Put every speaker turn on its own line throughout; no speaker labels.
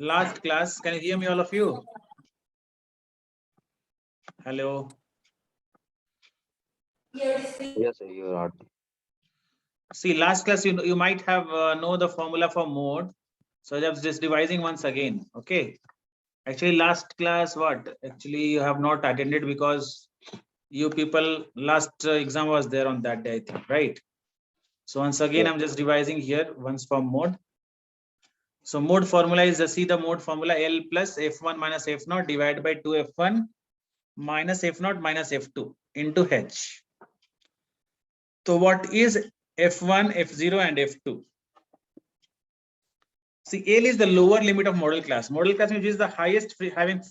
last class, can you hear me, all of you? Hello.
Yes, sir, you are audible.
See, last class you might have know the formula for mode. So I'm just revising once again. Okay. Actually, last class what? Actually, you have not attended because you people last exam was there on that day, I think, right? So once again, I'm just revising here once for mode. So mode formula is see the mode formula L plus F1 minus F0 divided by 2F1 minus F0 minus F2 into H. So what is F1, F0 and F2? See, L is the lower limit of model class. Model class which is the highest having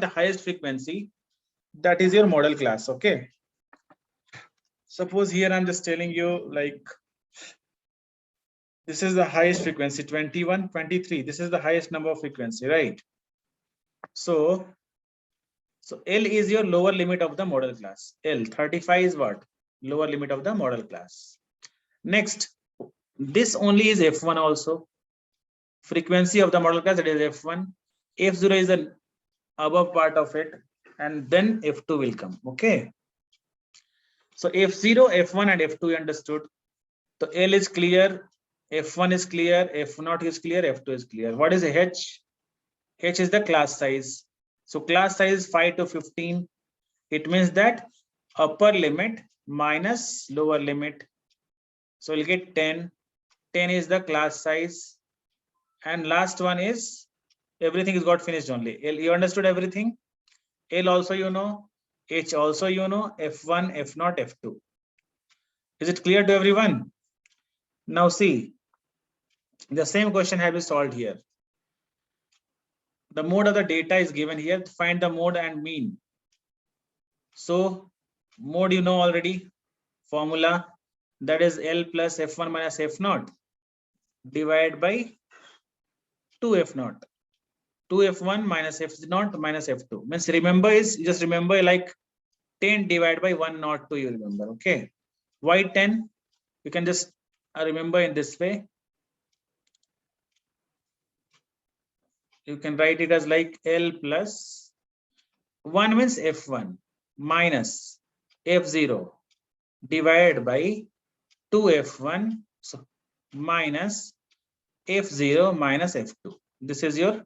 the highest frequency. That is your model class. Okay. Suppose here I'm just telling you like this is the highest frequency 21, 23. This is the highest number of frequency, right? So L is your lower limit of the model class. L 35 is what? Lower limit of the model class. Next, this only is F1 also. Frequency of the model class, that is F1. F0 is the above part of it, and then F2 will come. Okay. So F0, F1 and F2 understood. So L is clear, F1 is clear, F0 is clear, F2 is clear. What is H? H is the class size. So class size is 5 to 15. It means that upper limit minus lower limit. So we'll get 10. 10 is the class size. And last one is everything is got finished only. L, you understood everything? L also you know, H also you know, F1, F0, F2. Is it clear to everyone? Now see, the same question has been solved here. The mode of the data is given here. Find the mode and mean. So mode you know already. Formula that is L plus F1 minus F0 divided by 2F0. 2F1 minus F0 minus F2. Means remember is just remember like 10 divided by 1 not 2 you remember. Okay. Why 10? You can just remember in this way. You can write it as like L plus 1 means F1 minus F0 divided by 2F1 so minus F0 minus F2. This is your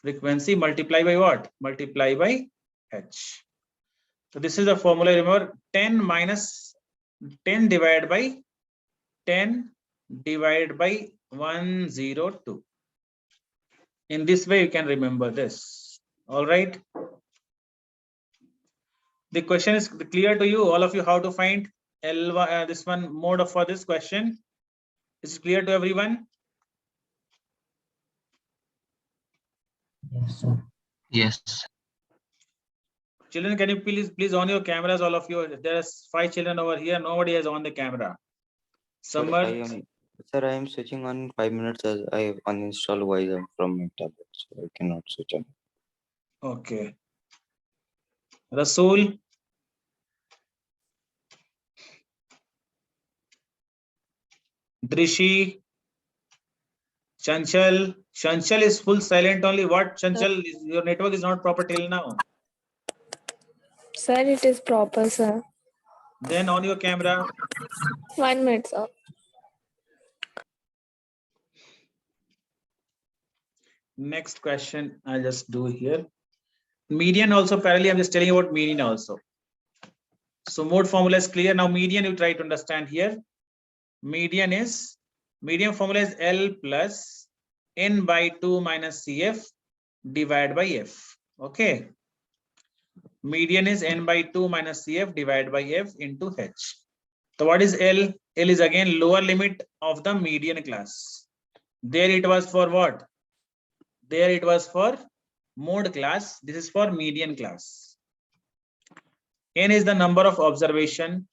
frequency multiply by what? Multiply by H. So this is the formula. Remember 10 minus 10 divided by 10 divided by 102. In this way, you can remember this. All right. The question is clear to you, all of you, how to find L this one mode for this question. Is it clear to everyone?
Yes, sir. Yes.
Children, can you please on your cameras, all of you? There are 5 children over here. Nobody has on the camera. Summer.
Sir, I am switching on 5 minutes as I have uninstalled Voice from my tablet, so I cannot switch on.
Okay. Rasool. Drishi. Chanchal. Chanchal is full silent only. What Chanchal? Your network is not proper till now.
Sir, it is proper, sir.
Then on your camera.
1 minute, sir.
Next question I'll just do here. Median also parallelly, I'm just telling you about median also. So mode formula is clear. Now median you try to understand here. Median formula is L plus N by 2 minus CF divided by F. Okay. Median is N by 2 minus CF divided by F into H. So what is L? L is again lower limit of the median class. There it was for what? There it was for mode class. This is for median class. N is the number of observation.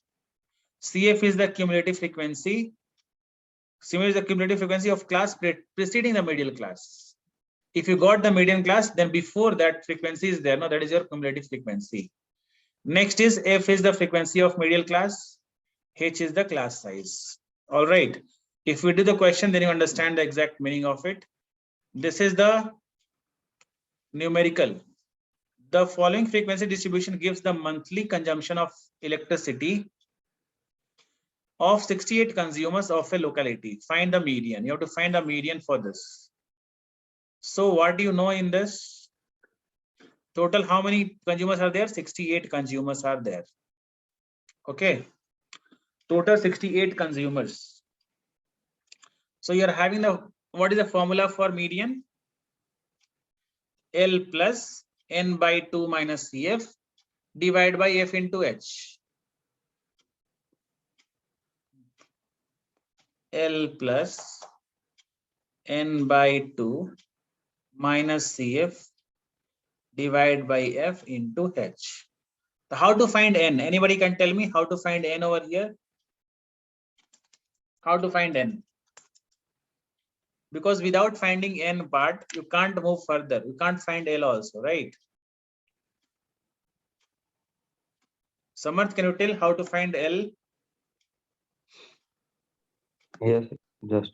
CF is the cumulative frequency. CF is the cumulative frequency of class preceding the median class. If you got the median class, then before that frequency is there. No, that is your cumulative frequency. Next is F is the frequency of median class. H is the class size. All right. If we do the question, then you understand the exact meaning of it. This is the numerical. The following frequency distribution gives the monthly consumption of electricity of 68 consumers of a locality. Find the median. You have to find the median for this. So what do you know in this? Total, how many consumers are there? 68 consumers are there. Okay. Total 68 consumers. So you're having the, what is the formula for median? L plus N by 2 minus CF divided by F into H. L plus N by 2 minus CF divided by F into H. So how to find N? Anybody can tell me how to find N over here? How to find N? Because without finding N part, you can't move further. You can't find L also, right? Samarth, can you tell how to find L?
Yes, just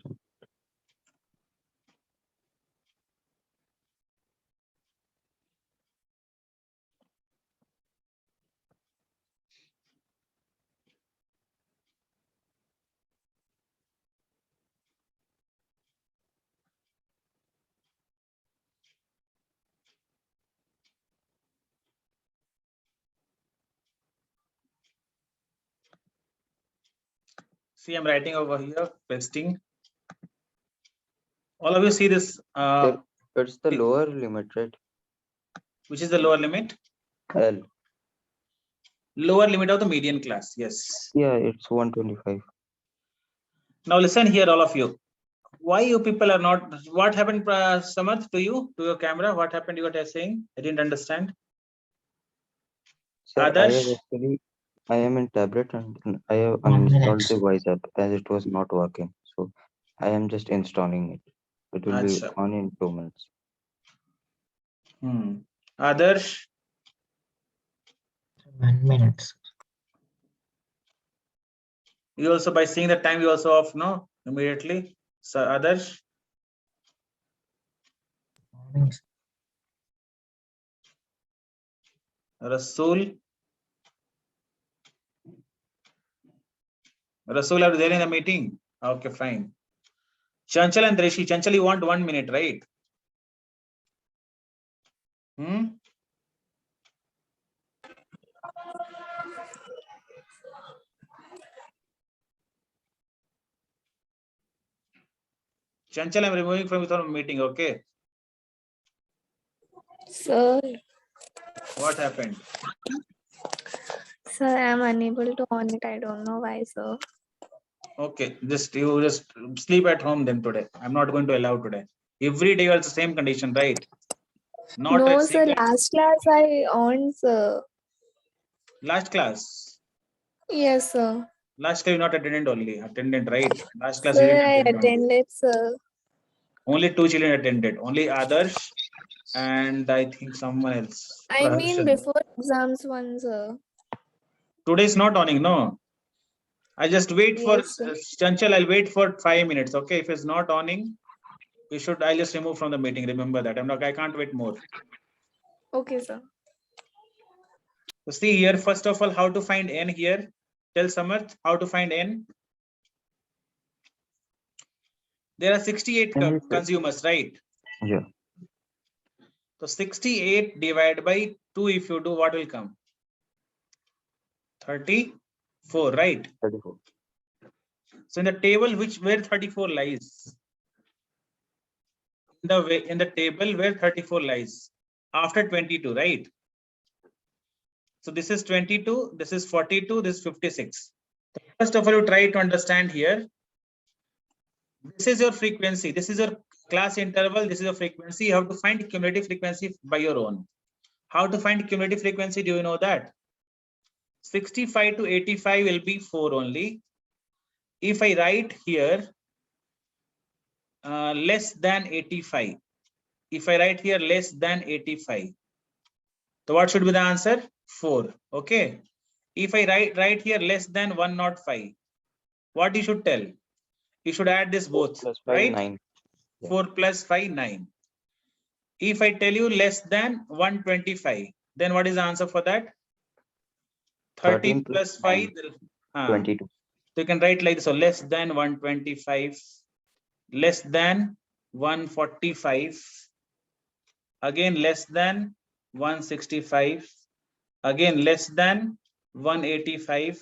See, I'm writing over here, pasting. All of you see this,
it's the lower limit, right?
which is the lower limit?
L.
Lower limit of the median class, yes.
Yeah, it's 125.
Now listen here, all of you. Why you people are not, what happened, Samarth, to you, to your camera? What happened you were saying? I didn't understand.
Sir,
Adarsh?
I am in tablet and I have uninstalled the Wise app as it was not working. So I am just installing it. It will be
Acha.
on in 2 minutes.
Adarsh?
1 minute.
You also, by seeing the time, you also off, no? Immediately. So Adarsh? Rasool? Rasool, are you there in the meeting? Okay, fine. Chanchal and Rishi. Chanchal, you want 1 minute, right? Chanchal, I'm removing from your meeting, okay?
Sir,
What happened?
sir, I'm unable to on it. I don't know why, sir.
Okay, you just sleep at home then today. I'm not going to allow today. Every day you are the same condition, right? Not
No,
at
sir,
second.
last class I on, sir.
Last class.
Yes, sir.
Last class you not attended only. Attended, right? Last class you
Sir,
didn't
I
attend only.
attended, sir.
Only 2 children attended. Only Adarsh and I think someone else.
I mean
Praharshan.
before exams one, sir.
Today is not owning, no. I just wait for
Yes, sir.
Chanchal. I'll wait for 5 minutes. Okay, if it's not owning, I'll just remove from the meeting. Remember that. I can't wait more.
Okay, sir.
So see here, first of all, how to find N here. Tell Samarth how to find N. There are 68
Can you say-
consumers, right?
Yeah.
So 68 divided by 2, if you do, what will come? 34, right?
34.
So in the table, where 34 lies? In the table where 34 lies after 22, right? So this is 22, this is 42, this is 56. First of all, you try to understand here. This is your frequency. This is your class interval. This is your frequency. You have to find cumulative frequency by your own. How to find cumulative frequency? Do you know that? 65 to 85 will be 4 only. If I write here less than 85, if I write here less than 85, so what should be the answer? 4. Okay. If I write here less than 105, what you should tell? You should add this both,
Plus 5,
right?
9.
4 plus 5, 9. If I tell you less than 125, then what is the answer for that? 30
13
plus 5,
22.
So you can write like this, so less than 125, less than 145, again less than 165, again less than 185,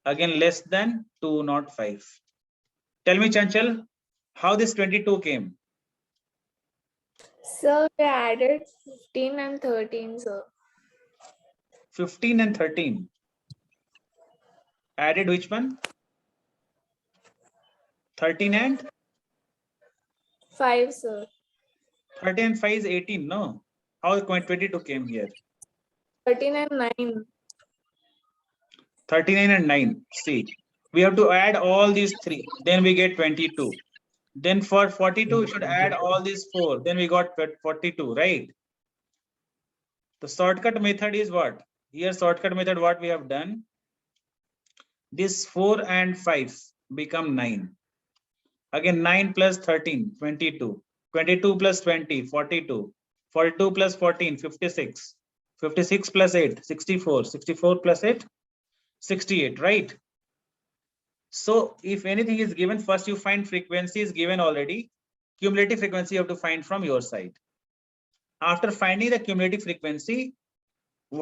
again less than 205. Tell me, Chanchal, how this 22 came?
Sir, we added 15 and 13, sir.
15 and 13. Added which one? 13 and
5, sir.
13 and 5 is 18, no? How 22 came here?
13 and 9.
39 and 9. See, we have to add all these three, then we get 22. Then for 42, we should add all these four, then we got 42, right? The shortcut method is what? Here, shortcut method, what we have done? This 4 and 5 become 9. Again, 9 plus 13, 22. 22 plus 20, 42. 42 plus 14, 56. 56 plus 8, 64. 64 plus 8, 68, right? So if anything is given, first you find frequency is given already. Cumulative frequency you have to find from your side. After finding the cumulative frequency,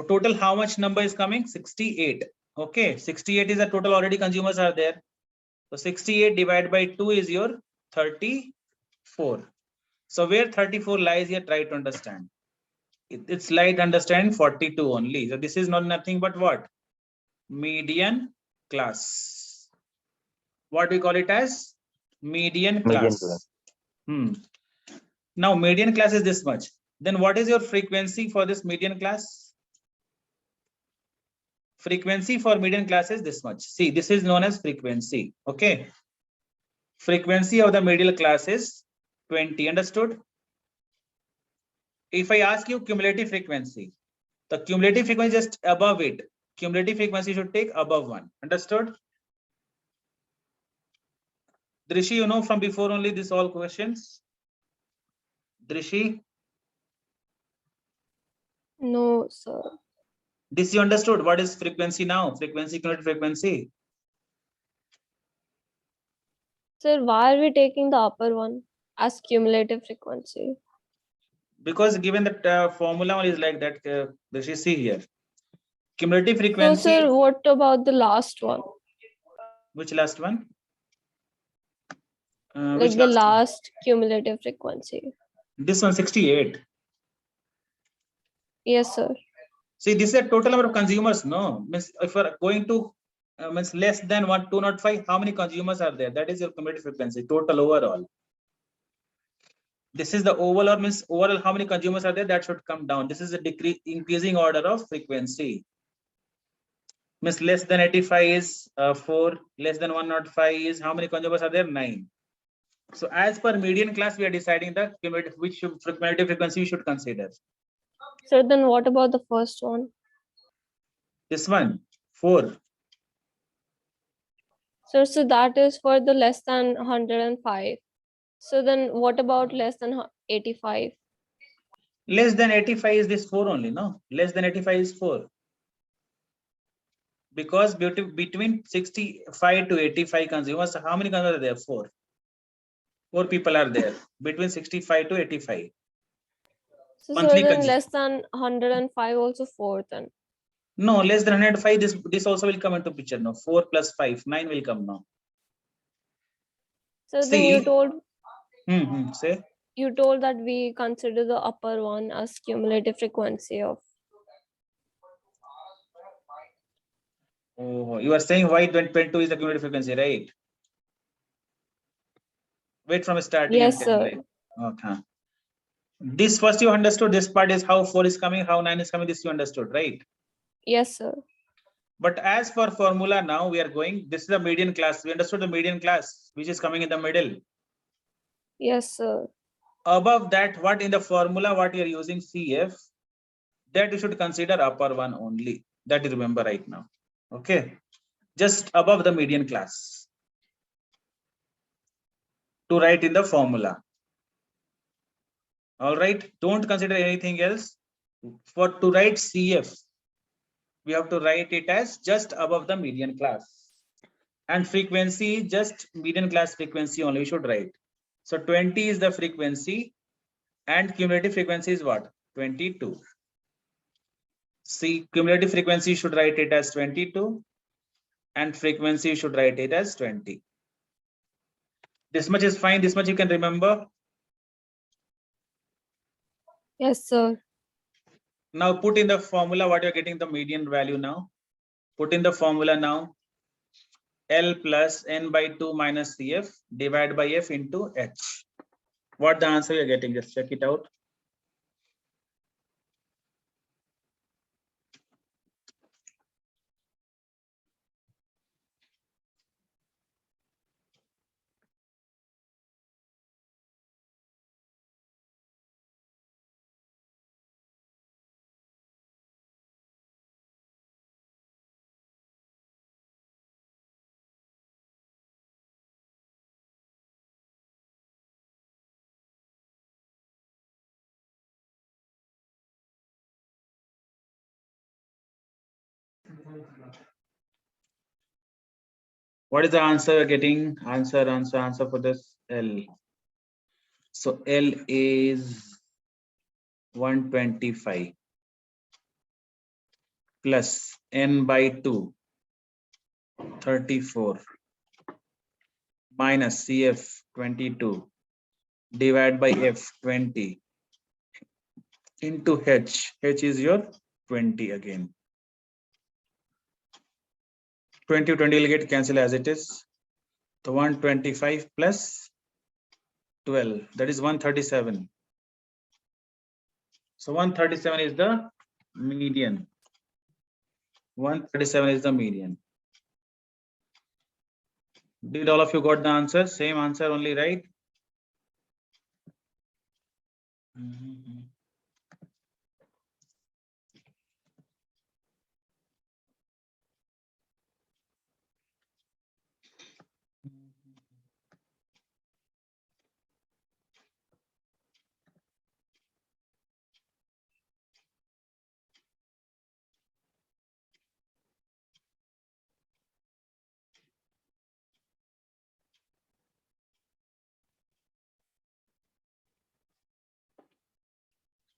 total how much number is coming? 68. Okay, 68 is the total already consumers are there. So 68 divided by 2 is your 34. So where 34 lies here, try to understand. It's like understand 42 only. So this is not nothing but what? Median class. What we call it as? Median class. Now median class is this much. Then what is your frequency for this median class? Frequency for median class is this much. See, this is known as frequency. Okay. Frequency of the median class is 20. Understood? If I ask you cumulative frequency, the cumulative frequency is just above it. Cumulative frequency should take above 1. Understood? Drishi, you know from before only this all questions? Drishi?
No, sir.
This you understood. What is frequency now? Frequency, cumulative frequency.
Sir, why are we taking the upper one as cumulative frequency?
Because given that formula is like that, Drishi, see here. Cumulative
So,
frequency.
sir, what about the last one?
Which last one?
Like
Which
the
last one?
last cumulative frequency.
This one, 68.
Yes, sir.
See, this is a total number of consumers. No, means if you are going to means less than 205, how many consumers are there? That is your cumulative frequency, total overall. This is the overall, means overall how many consumers are there, that should come down. This is a increasing order of frequency. Means less than 85 is 4, less than 105 is how many consumers are there? 9. So as per median class, we are deciding the cumulative, which cumulative frequency we should consider.
Sir, then what about the first one?
This one, 4.
Sir, so that is for the less than 105. So then what about less than 85?
Less than 85 is this 4 only, no? Less than 85 is 4. Because between 65 to 85 consumers, how many consumers are there? 4. 4 people are there between 65 to 85.
So,
Monthly
sir, then
consumption.
less than 105 also 4 then.
No, less than 105, this also will come into picture now. 4 plus 5, 9 will come now.
So then you
See.
told
Say.
you told that we consider the upper one as cumulative frequency of.
Oh, you are saying why 22 is the cumulative frequency, right? Wait from starting.
Yes, sir.
Right? Okay. This first you understood. This part is how 4 is coming, how 9 is coming. This you understood, right?
Yes, sir.
But as for formula now, we are going. This is the median class. We understood the median class, which is coming in the middle.
Yes, sir.
Above that, what in the formula, what you are using CF, that you should consider upper one only. That you remember right now. Okay. Just above the median class. To write in the formula. All right, don't consider anything else. For to write CF, we have to write it as just above the median class. And frequency, just median class frequency only we should write. So 20 is the frequency and cumulative frequency is what? 22. See, cumulative frequency should write it as 22 and frequency should write it as 20. This much is fine. This much you can remember.
Yes, sir.
Now put in the formula what you're getting the median value now. Put in the formula now. L plus n by 2 minus CF divided by F into H. What the answer you're getting? Just check it out. What is the answer you're getting? Answer for this L. So L is 125 plus n by 2, 34 minus CF 22 divided by F 20 into H. H is your 20 again. 20 will get cancelled as it is. So 125 plus 12, that is 137. So 137 is the median. 137 is the median. Did all of you got the answer? Same answer only, right?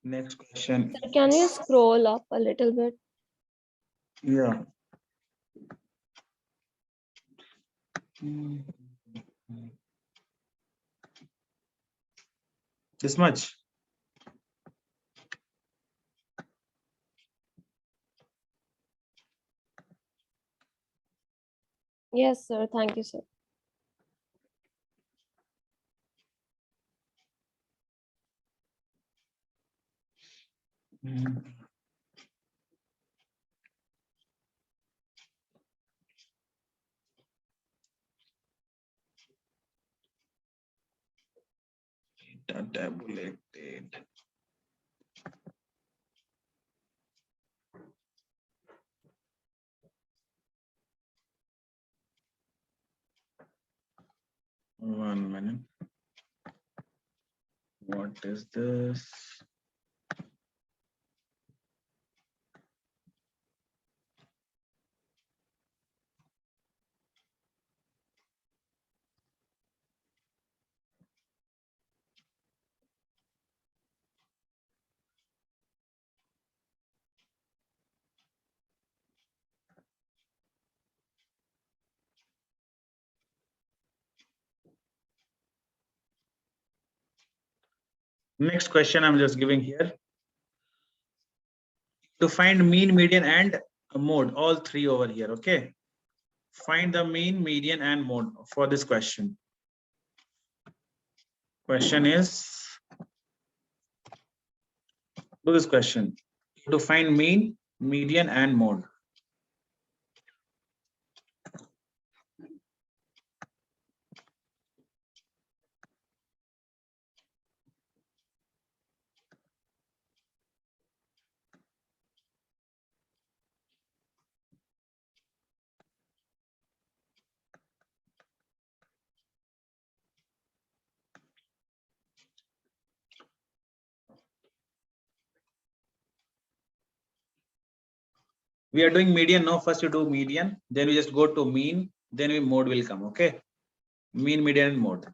Next question.
Sir, can you scroll up a little bit?
Yeah. This much.
Yes, sir. Thank you, sir.
Data tabulated. One minute. What is this? Next question I'm just giving here. To find mean, median, and mode, all three over here, okay? Find the mean, median, and mode for this question. Question is, do this question. To find mean, median, and mode. We are doing median now. First you do median, then we just go to mean, then we mode will come. Okay, mean, median, and mode.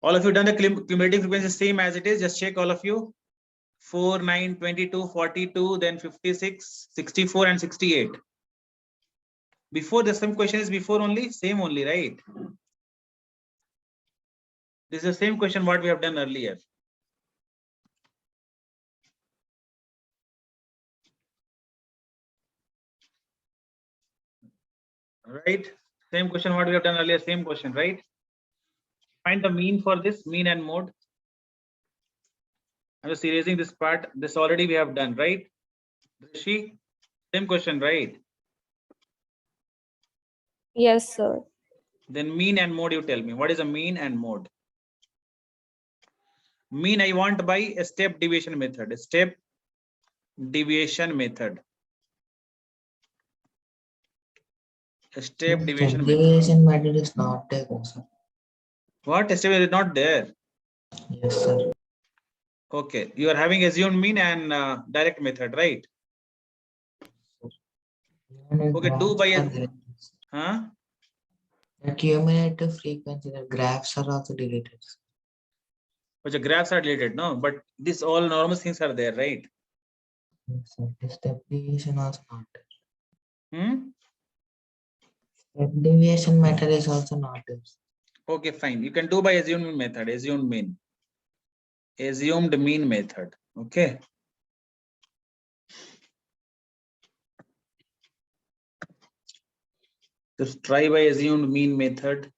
All of you done the cumulative frequency same as it is. Just check all of you. 4, 9, 22, 42, then 56, 64, and 68. Before the same question is before only, same only, right? This is the same question what we have done earlier. Right? Same question what we have done earlier, same question, right? Find the mean for this, mean and mode. I'm just erasing this part. This already we have done, right? Rishi, same question, right?
Yes, sir.
Then mean and mode, you tell me. What is a mean and mode? Mean I want by a step deviation method. A step deviation method. A step deviation method.
Deviation method is not there, sir.
What? Step is not there.
Yes, sir.
Okay, you are having assumed mean and direct method, right? Okay, do by a, huh?
The cumulative frequency, the graphs are also deleted.
But the graphs are deleted, no? But this all normal things are there, right?
Yes, sir. The step deviation also not there.
Hmm?
Step deviation method is also not there.
Okay, fine. You can do by assumed method, assumed mean. Assumed mean method. Okay. Just try by assumed mean method.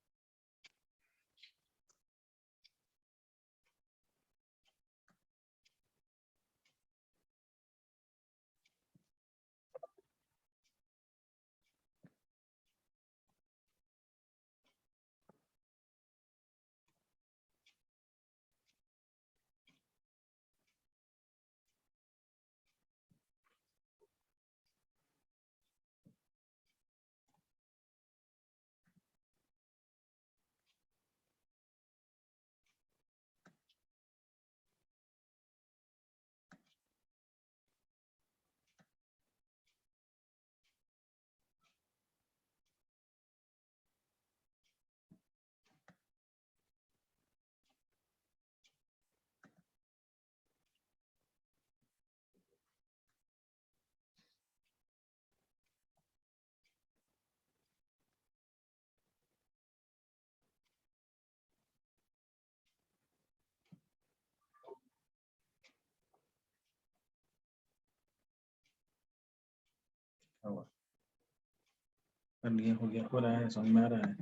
कर लिया, हो गया, हो रहा है, समझ में आ रहा है।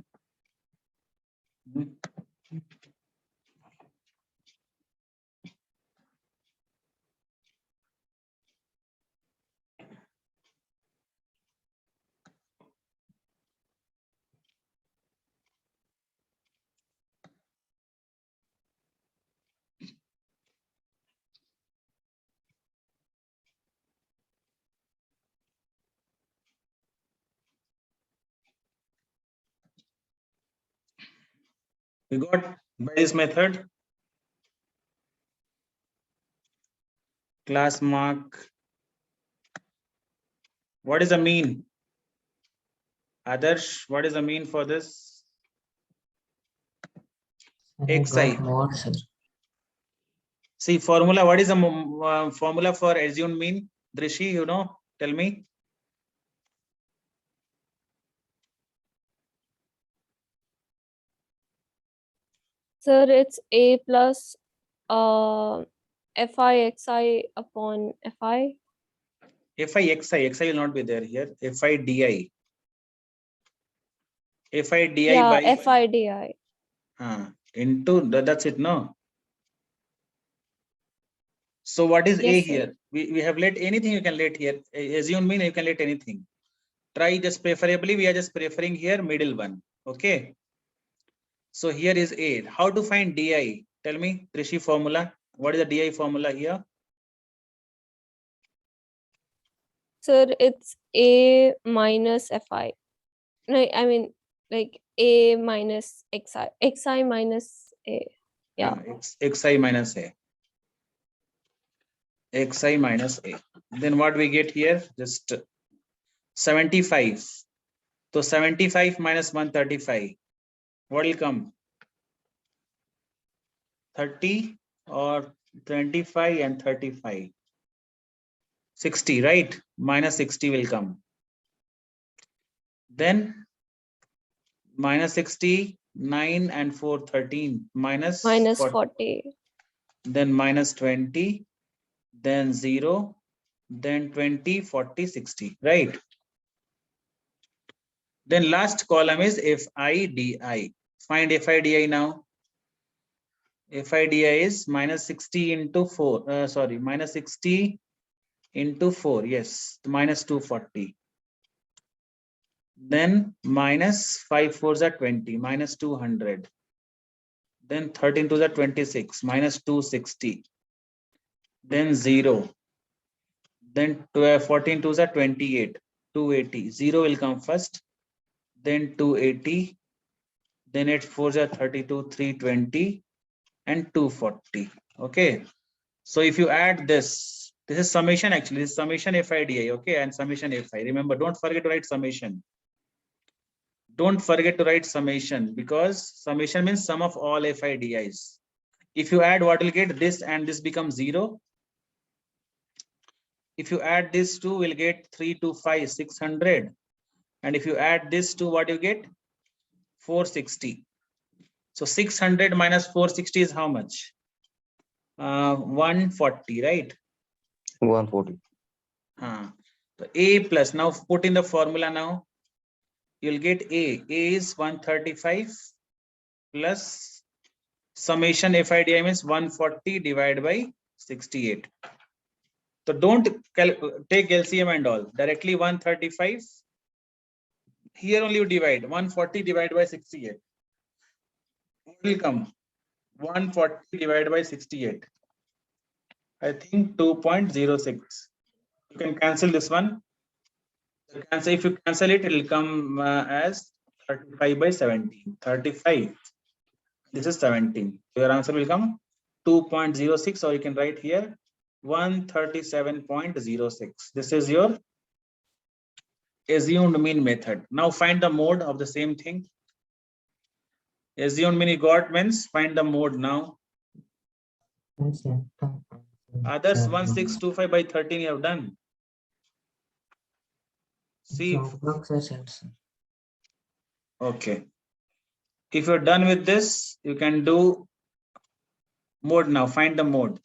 Mhm. We got by this method class mark. What is the mean? Adarsh, what is the mean for this?
I
Xi.
got more, sir.
See formula. What is the formula for assumed mean? Drishi, you know, tell me.
Sir, it's A plus Fi Xi upon Fi.
Xi will not be there here. Fi di. Fi di
Yeah,
by
Fi Di.
into that's it, no? So what is A
Yes, sir.
here? We have let anything you can let here. Assume mean you can let anything. Try just preferably we are just preferring here middle one. Okay. So here is A. How to find di? Tell me, Trishi formula. What is the di formula here?
Sir, it's A minus Fi. No, I mean like A minus Xi minus A. Yeah.
Xi minus A. Xi minus A. Then what we get here? Just 75. So 75 minus 135. What will come? 30 or 25 and 35. 60, right? Minus 60 will come. Then minus 60, 9 and 4, 13. Minus
Minus
40.
40.
Then minus 20. Then 0. Then 20, 40, 60. Right? Then last column is FIDI. Find FIDI now. FIDI is minus 60 into 4. Sorry, minus 60 into 4. Yes, minus 240. Then minus 5 fours are 20, minus 200. Then 13 to the 26, minus 260. Then 0. Then 12, 14 to the 28, 280. 0 will come first. Then 280. Then 8 fours are 32, 320 and 240. Okay. So if you add this is summation actually. This is summation FIDI. Okay. And summation FI. Remember, don't forget to write summation. Don't forget to write summation because summation means sum of all FIDIs. If you add, what will get this and this becomes 0. If you add this 2, we'll get 3 to 5, 600. And if you add this to what you get? 460. So 600 minus 460 is how much? 140, right?
140.
So A plus, now put in the formula now. You'll get A. A is 135 plus summation FIDI means 140 divided by 68. So don't take LCM and all. Directly 135. Here only you divide 140 divided by 68. What will come? 140 divided by 68. I think 2.06. You can cancel this one. If you cancel it, it will come as 35 by 17. 35. This is 17. So your answer will come 2.06, or you can write here 137.06. This is your assumed mean method. Now find the mode of the same thing. Assumed mean you got means find the mode now. Others 1625 by 13 you have done. See, okay. If you're done with this, you can do mode now. Find the mode.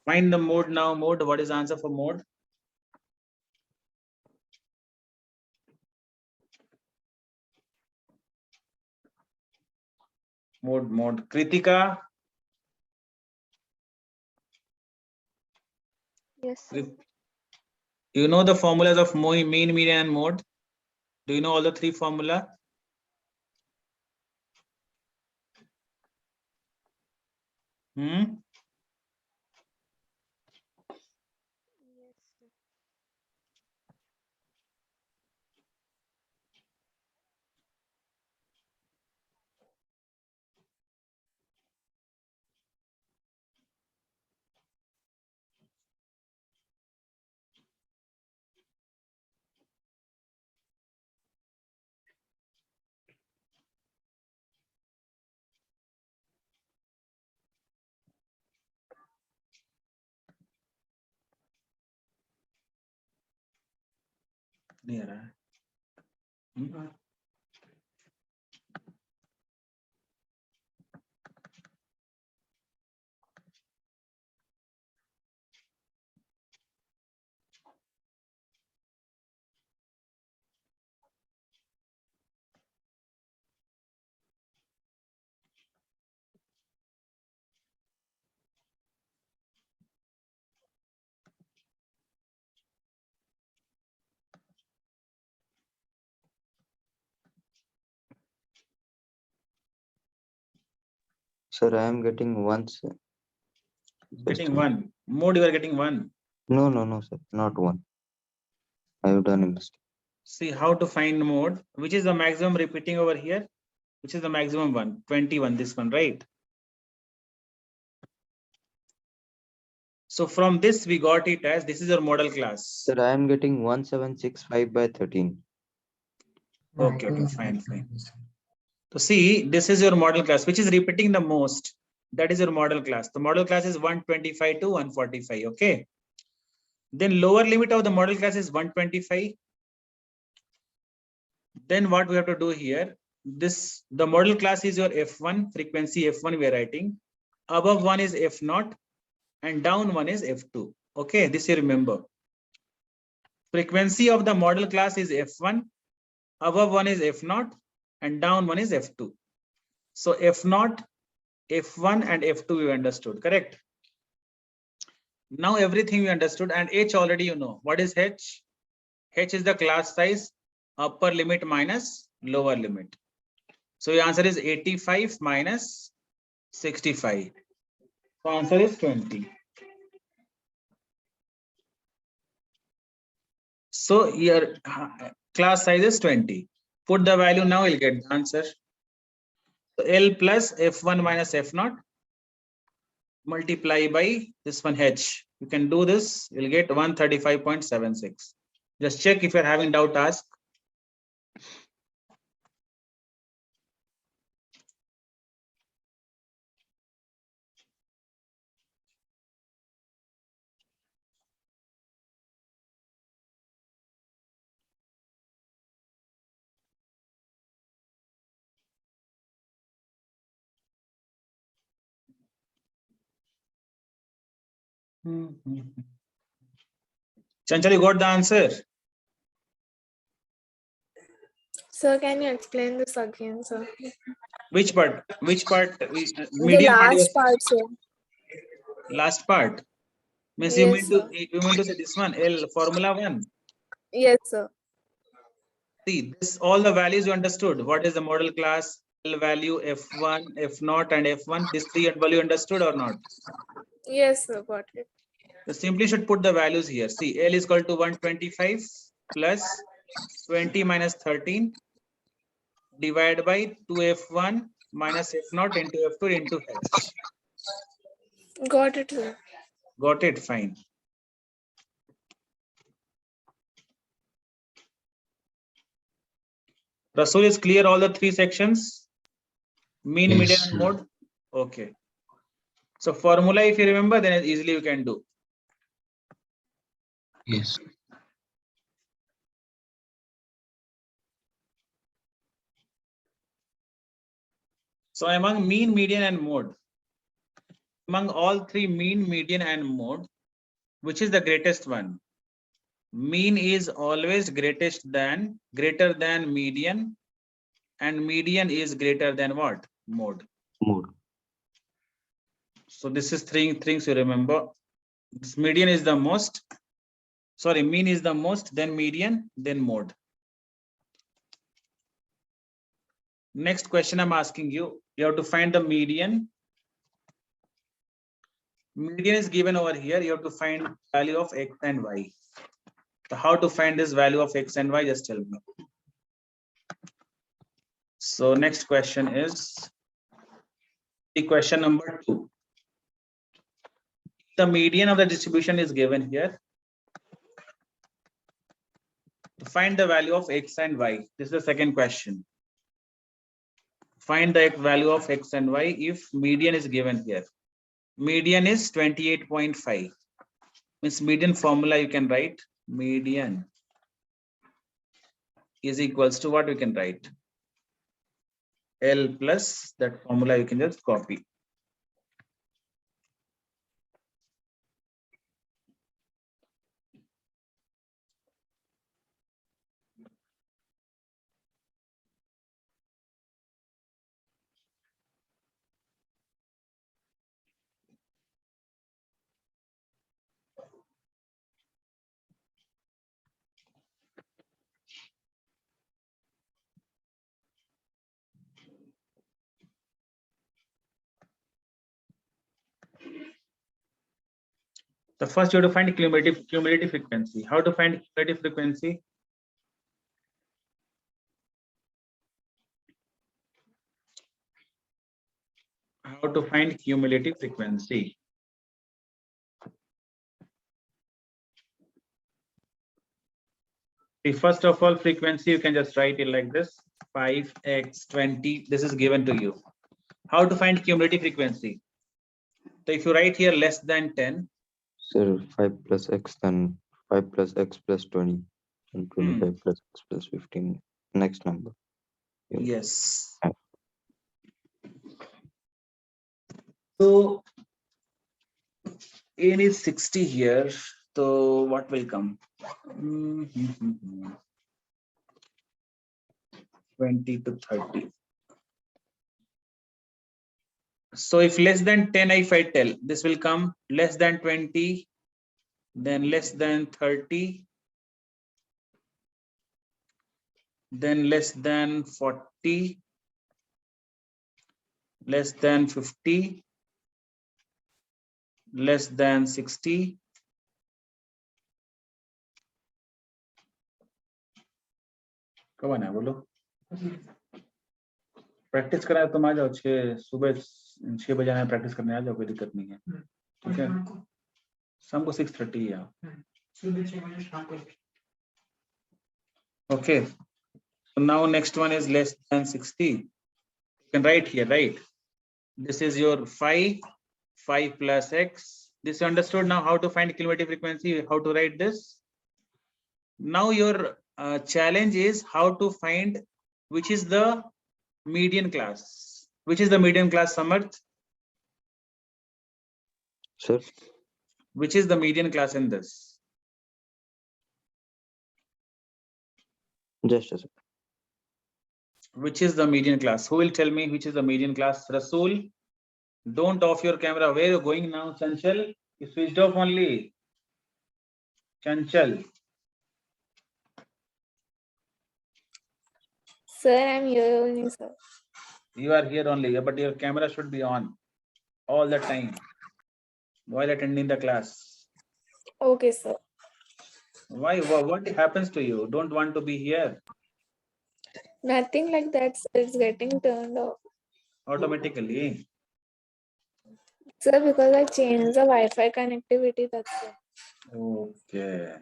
Find the mode now. Mode, what is the answer for mode? Mode. Kritika,
Yes, sir.
you know the formulas of mean, median, and mode? Do you know all the three formula? Hmm? Near, huh?
Sir, I am getting once.
Getting one. Mode, you are getting one.
No, sir, not one. I have done a mistake.
See how to find mode. Which is the maximum repeating over here? Which is the maximum one? 21, this one, right? So from this, we got it as this is your model class.
Sir, I am getting 1765 by 13.
Okay, fine. So see, this is your model class, which is repeating the most. That is your model class. The model class is 125 to 145. Okay. Then lower limit of the model class is 125. Then what we have to do here, the model class is your F1, frequency F1 we are writing. Above one is F0 and down one is F2. Okay, this you remember. Frequency of the model class is F1, above one is F0 and down one is F2. So F0, F1 and F2 we understood, correct? Now everything we understood, and H already you know. What is H? H is the class size, upper limit minus lower limit. So your answer is 85 minus 65. So answer is 20. So your class size is 20. Put the value now, you'll get the answer. So L plus F1 minus F0 multiply by this one H. You can do this, you'll get 135.76. Just check if you're having doubt, ask. Chanchal, you got the answer?
Sir, can you explain this again, sir?
Which part? Which part?
The
Median part.
last part, sir.
Last part. Means
Yes,
you mean to say this one, L formula 1.
Yes, sir.
See, this all the values you understood. What is the model class? L value F1, F0, and F1. This three value understood or not?
Yes, sir. Got it.
So simply should put the values here. See, L is equal to 125 plus 20 minus 13 divided by 2F1 minus F0 into F2 into H.
Got it, sir.
Got it? Fine. Rasul, is clear all the three sections? Mean,
Yes,
median, and
sir.
mode? Okay. So formula, if you remember, then easily you can do.
Yes.
So among mean, median, and mode, Among all three, mean, median, and mode, which is the greatest one? Mean is always greater than median, and median is greater than what? Mode.
Mode.
So this is three things you remember. This median is the most, sorry, mean is the most, then median, then mode. Next question I'm asking you, you have to find the median. Median is given over here. You have to find value of x and y. So how to find this value of x and y? Just tell me. So next question is the question number 2. The median of the distribution is given here. To find the value of x and y. This is the second question. Find the value of x and y if median is given here. Median is 28.5. Means median formula you can write. Median is equals to what we can write? L plus that formula you can just copy. The first you have to find cumulative frequency. How to find cumulative frequency? How to find cumulative frequency? The first of all, frequency you can just write it like this: 5x 20. This is given to you. How to find cumulative frequency? So if you write here less than 10,
Sir, 5 plus x, then 5 plus x plus 20, and 25 plus x plus 15. Next number.
yes.
Yeah.
So n is 60 here. So what will come? 20 to 30. So if less than 10, if I tell, this will come less than 20, then less than 30, then less than 40, less than 50, less than 60, कब आना है बोलो? Practice करा है तुम आ जाओ, 6 बजे आना है, प्रैक्टिस करने आ जाओ, कोई दिक्कत नहीं है, ठीक है? शाम को 6:30 है। Okay, so now next one is less than 60. You can write here, right? This is your 5 plus x. This you understood now how to find cumulative frequency, how to write this. Now your challenge is how to find which is the median class. Which is the median class, Samarth?
Sir,
Which is the median class in this?
just a second.
Which is the median class? Who will tell me which is the median class? Rasool, don't off your camera. Where are you going now, Chanchal? You switched off only. Chanchal.
Sir, I'm here only, sir.
You are here only, but your camera should be on all the time while attending the class.
Okay, sir.
Why? What happens to you? Don't want to be here
Nothing like that, sir. It's getting turned off.
automatically?
Sir, because I changed the Wi-Fi connectivity, that's it.
Okay.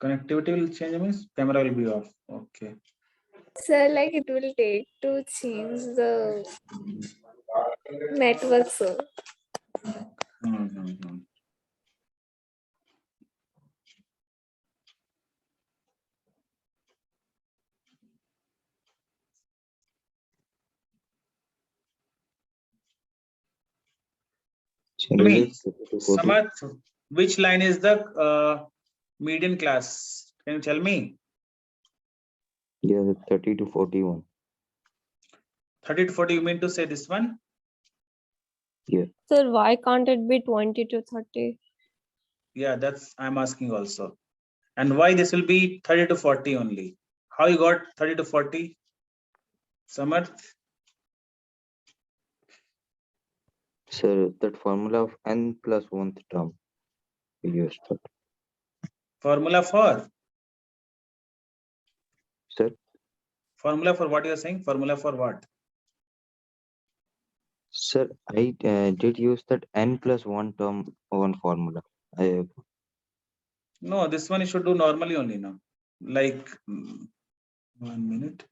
Connectivity will change, means camera will be off. Okay.
Sir, like it will take to change the network, sir.
Mhm.
Related to 40.
Samath, which line is the median class? Can you tell me?
Yeah, the 30 to 41.
30 to 40, you mean to say this one?
Sir, why can't it be 20 to 30?
Yeah, that's I'm asking also. And why this will be 30 to 40 only? How you got 30 to 40? Samarth?
Sir, that formula of n plus 1th term we used that.
Formula for?
Sir,
Formula for what you are saying? Formula for what?
sir, I did use that n plus 1 term one formula.
No, this one you should do normally only now. Like 1 minute.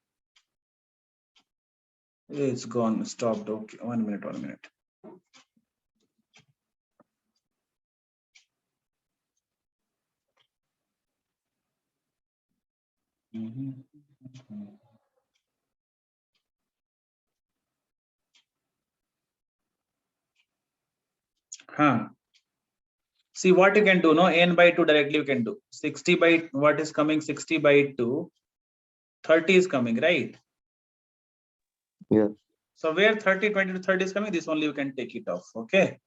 It's gone, stopped. Okay, 1 minute, 1 minute. Huh. See what you can do, no? N by 2 directly you can do. 60 by what is coming? 60 by 2. 30 is coming, right?
Yeah.
So where 30, 20 to 30 is coming, this only you can take it off. Okay.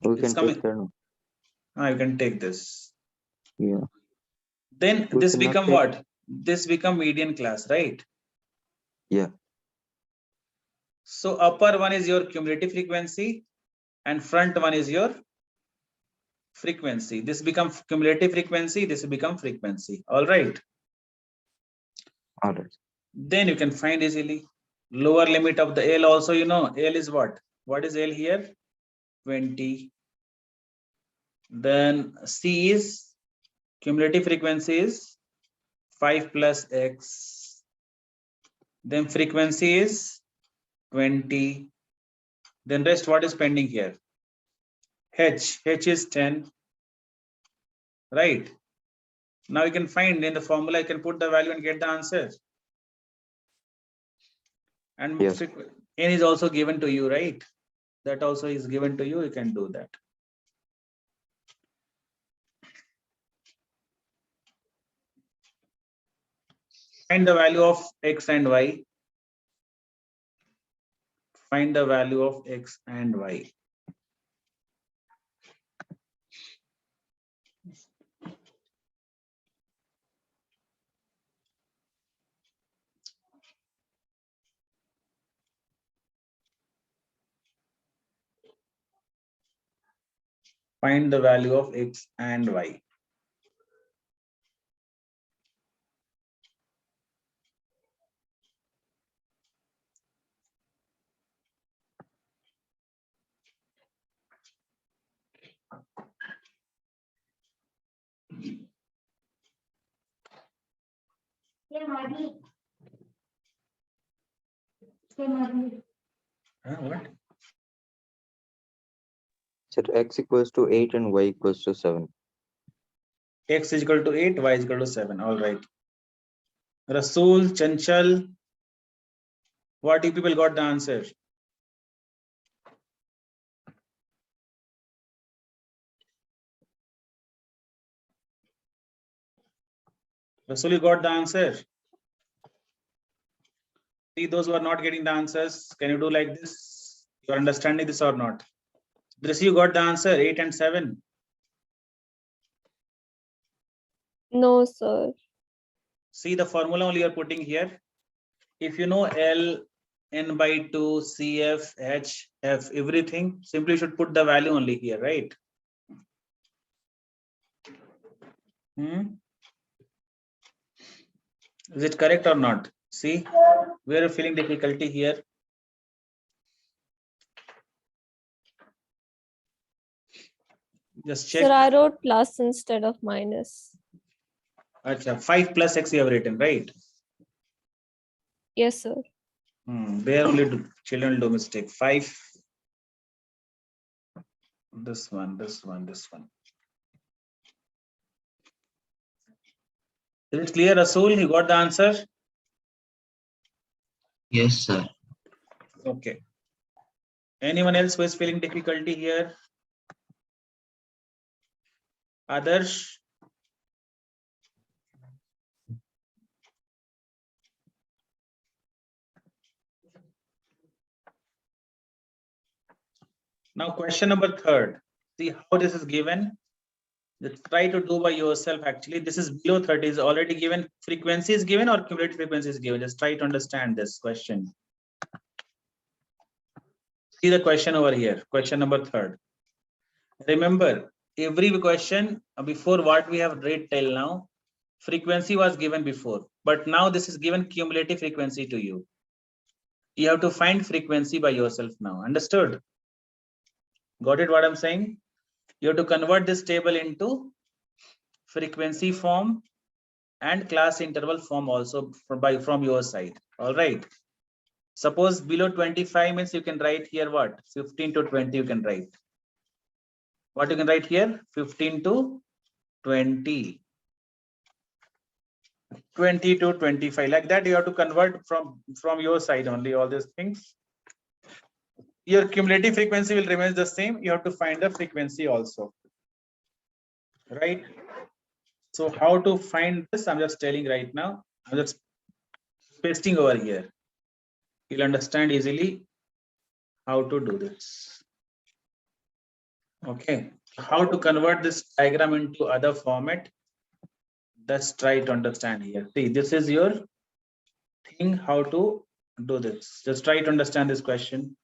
We
It's
can
coming.
take that.
You can take this.
Yeah.
Then
We
this
cannot
become
take-
what? This become median class, right?
Yeah.
So upper one is your cumulative frequency and front one is your frequency. This become cumulative frequency, this will become frequency. All right.
All right.
Then you can find easily. Lower limit of the L also, you know, L is what? What is L here? 20. Then C is cumulative frequency is 5 plus X. Then frequency is 20. Then rest what is pending here? H is 10. Right. Now you can find in the formula, you can put the value and get the answer. And
Yes.
N is also given to you, right? That also is given to you. You can do that. Find the value of X and Y. Find the value of X and Y. Find the value of X and Y. What?
Sir, x equals to 8 and y equals to 7.
X is equal to 8, Y is equal to 7. All right. Rasool, Chanchal. What you people got the answer? Rasool, you got the answer? See, those who are not getting the answers, can you do like this? You are understanding this or not? This you got the answer, 8 and 7.
No, sir.
See the formula only you are putting here. If you know L, N by 2, CF, H, F, everything, simply you should put the value only here, right? Is it correct or not? See, we are feeling difficulty here. Just check.
Sir, I wrote plus instead of minus.
Acha, 5 plus X you have written, right?
Yes, sir.
There only children do mistake. 5. This one, this one, this one. Is it clear, Rasool? You got the answer?
Yes, sir.
Okay. Anyone else who is feeling difficulty here? Others? Now question number 3. See how this is given. Just try to do by yourself. Actually, this is below 30 is already given. Frequency is given or cumulative frequency is given. Just try to understand this question. See the question over here. Question number 3. Remember, every question before what we have read till now, frequency was given before, but now this is given cumulative frequency to you. You have to find frequency by yourself now. Understood? Got it what I'm saying? You have to convert this table into frequency form and class interval form also from your side. All right. Suppose below 25 means you can write here what? 15 to 20 you can write. What you can write here? 15 to 20. 20 to 25. Like that you have to convert from your side only all these things. Your cumulative frequency will remain the same. You have to find the frequency also. Right? So how to find this? I'm just telling right now. I'm just pasting over here. You'll understand easily how to do this. Okay. How to convert this diagram into other format? Let's try to understand here. See, this is your thing how to do this. Just try to understand this question.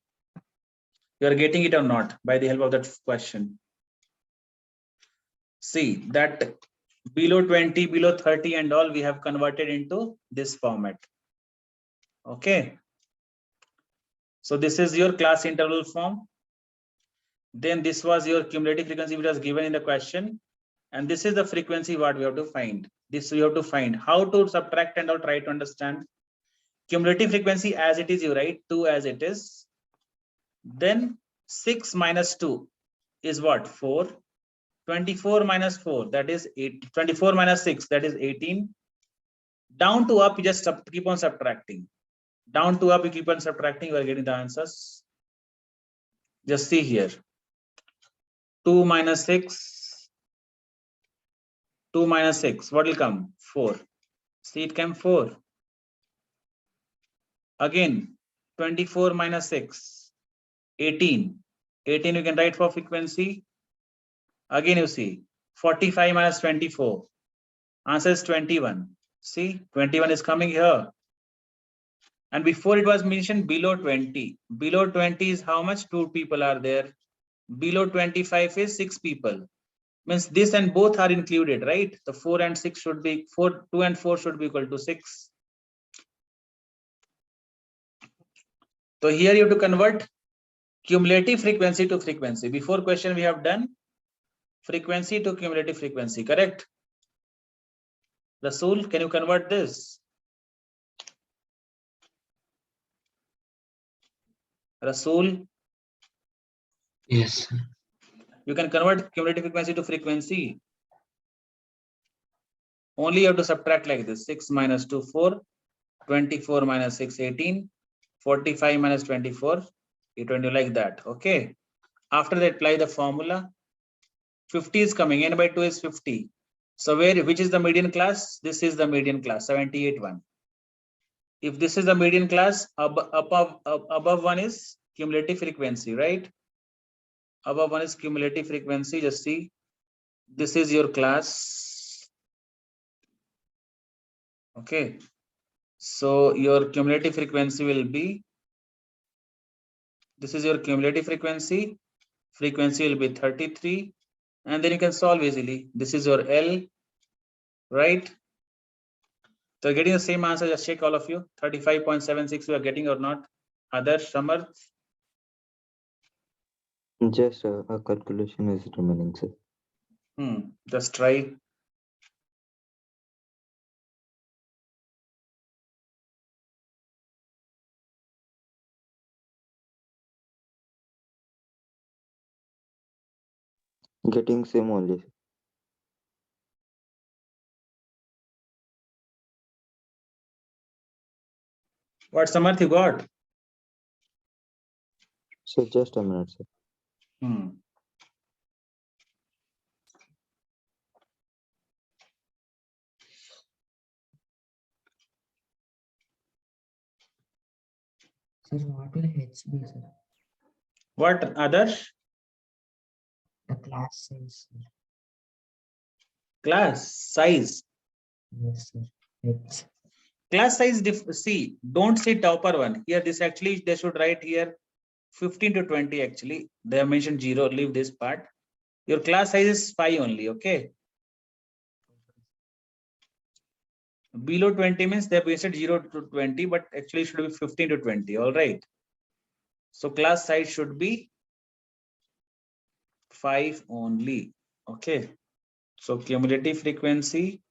You are getting it or not by the help of that question. See that below 20, below 30 and all we have converted into this format. Okay. So this is your class interval form. Then this was your cumulative frequency which was given in the question. And this is the frequency what we have to find. This we have to find. How to subtract and all try to understand. Cumulative frequency as it is, you write 2 as it is. Then 6 minus 2 is what? 4. 24 minus 4, that is 8. 24 minus 6, that is 18. Down to up, you just keep on subtracting. Down to up, you keep on subtracting, you are getting the answers. Just see here. 2 minus 6. 2 minus 6, what will come? 4. See, it came 4. Again, 24 minus 6. 18. 18 you can write for frequency. Again, you see, 45 minus 24. Answer is 21. See, 21 is coming here. And before it was mentioned below 20. Below 20 is how much? 2 people are there. Below 25 is 6 people. Means this and both are included, right? The 4 and 6 should be 4, 2 and 4 should be equal to 6. So here you have to convert cumulative frequency to frequency. Before question we have done frequency to cumulative frequency, correct? Rasool, can you convert this? Rasool?
Yes.
You can convert cumulative frequency to frequency. Only you have to subtract like this. 6 minus 2, 4. 24 minus 6, 18. 45 minus 24, 20 like that. Okay. After that, apply the formula. 50 is coming. N by 2 is 50. So which is the median class? This is the median class, 78 one. If this is the median class, above one is cumulative frequency, right? Above one is cumulative frequency. Just see, this is your class. Okay. So your cumulative frequency will be, this is your cumulative frequency. Frequency will be 33. And then you can solve easily. This is your L, right? So getting the same answer, just check all of you. 35.76 you are getting or not. Others, Samarth?
Just a calculation is remaining, sir.
Just try.
Getting same only, sir.
What Samarth you got?
So just a minute, sir.
Hmm.
Sir, what will H be, sir?
What other
The class size, sir.
class size?
Yes, sir. H.
Class size, see, don't say topper one. Here, this actually, they should write here 15 to 20 actually. They have mentioned 0, leave this part. Your class size is 5 only, okay? Below 20 means they have mentioned 0 to 20, but actually should be 15 to 20, all right? So class size should be 5 only, okay? So cumulative frequency,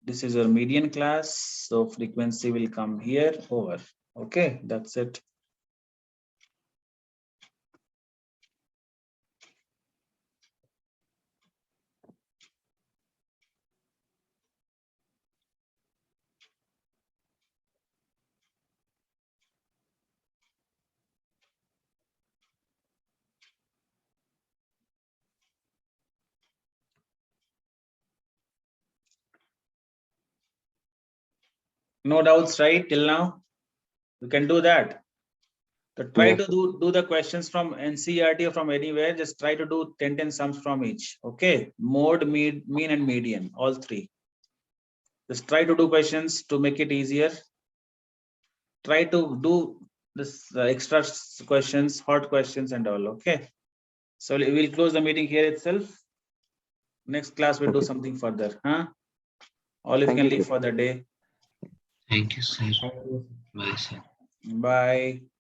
this is your median class, so frequency will come here over, okay? That's it. No doubts, right, till now? You can do that. So try
Yes,
to do the questions from NCERT or from anywhere. Just try to do 10 sums from each. Okay. Mode, mean, and median, all three. Just try to do questions to make it easier. Try to do this extra questions, hot questions, and all. Okay. So we'll close the meeting here itself. Next class we'll do
Okay.
something further. Huh? All you
Thank
can
you,
leave
sir.
for the day.
Thank you, sir.
Thank you, sir.
Bye, sir.
Bye.